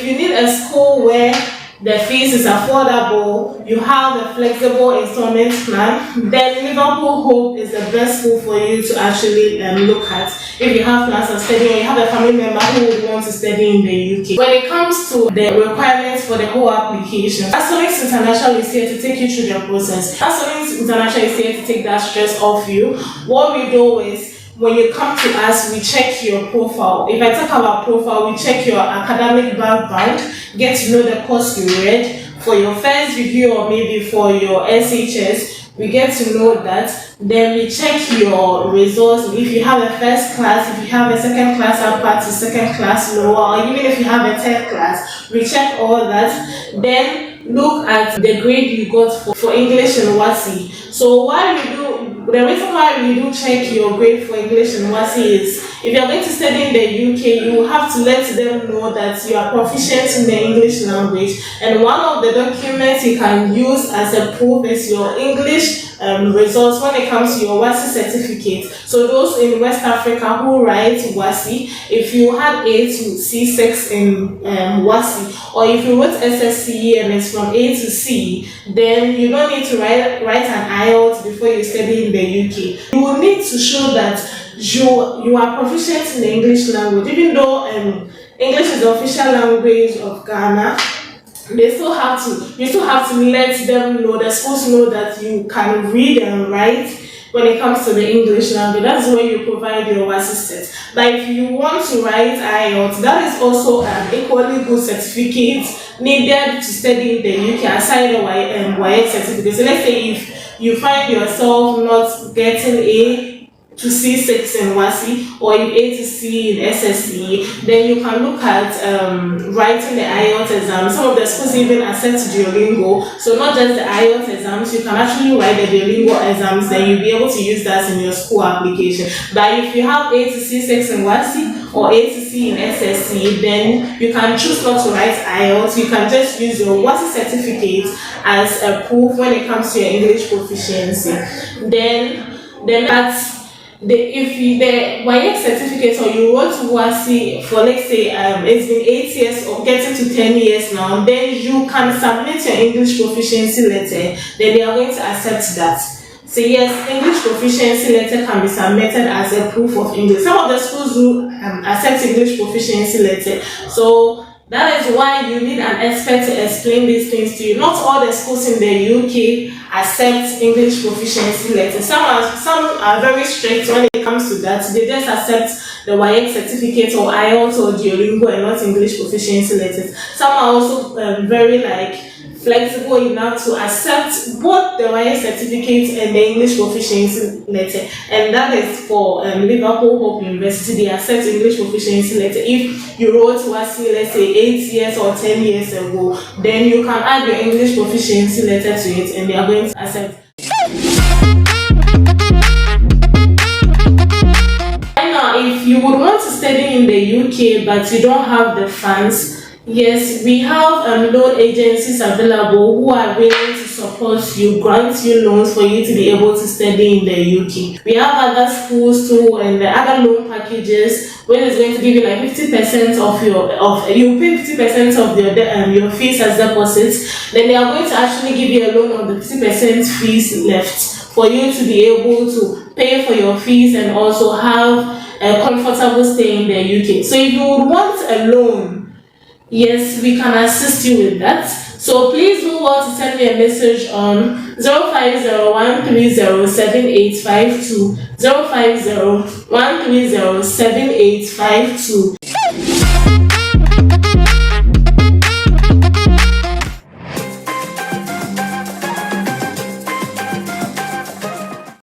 if you need a school where the fees is affordable, you have a flexible installment plan, then Liverpool Hope is the best school for you to actually look at if you have plans of studying or you have a family member who would want to study in the UK. When it comes to the requirements for the whole application, Astolinks International is here to take you through the process. Astolinks International is here to take that stress off you. What we do is, when you come to us, we check your profile. If I talk about profile, we check your academic background, get to know the course you read. For your first review or maybe for your SHS, we get to know that. Then we check your results. If you have a first class, if you have a second class upper to second class lower, or even if you have a third class, we check all that. Then look at the grade you got for English and WASI. So the reason why we do check your grade for English and WASI is, if you're going to study in the UK, you have to let them know that you are proficient in the English language. And one of the documents you can use as a proof is your English results when it comes to your WASI certificate. So those in West Africa who write WASI, if you had A to C6 in WASI, or if you wrote SSC and it's from A to C, then you don't need to write an IELTS before you study in the UK. You will need to show that you are proficient in the English language. Even though English is the official language of Ghana, you still have to let them know, the schools know that you can read and write when it comes to the English language. That's where you provide your assistance. But if you want to write IELTS, that is also an equally good certificate needed to study in the UK aside the YX certificate. So let's say if you find yourself not getting A to C6 in WASI or A to C in SSE, then you can look at writing the IELTS exam. Some of the schools even accept Duolingo, so not just the IELTS exams, you can actually write the Duolingo exams, then you'll be able to use that in your school application. But if you have A to C6 in WASI or A to C in SSE, then you can choose not to write IELTS. You can just use your WASI certificate as a proof when it comes to your English proficiency. Then that's if the YX certificate, or you want to WASI for, let's say it's been 8 years or getting to 10 years now, then you can submit your English proficiency letter. Then they are going to accept that. So yes, English proficiency letter can be submitted as a proof of English. Some of the schools do accept English proficiency letter. So that is why you need an expert to explain these things to you. Not all the schools in the UK accept English proficiency letters. Some are very strict when it comes to that. They just accept the YX certificate or IELTS or Duolingo and not English proficiency letters. Some are also very flexible enough to accept both the YX certificate and the English proficiency letter. And that is for Liverpool Hope University. They accept English proficiency letter. If you wrote WASI, let's say 8 years or 10 years ago, then you can add your English proficiency letter to it and they are going to accept. Now, if you would want to study in the UK but you don't have the funds, yes, we have loan agencies available who are willing to support you, grant you loans for you to be able to study in the UK. We have other schools too, and the other loan packages where it's going to give you 50% you pay 50% of your fees as deposits. Then they are going to actually give you a loan on the 50% fees left for you to be able to pay for your fees and also have a comfortable stay in the UK. So if you would want a loan, yes, we can assist you with that. So please do well to send me a message on 050-130-7852, 050-130-7852.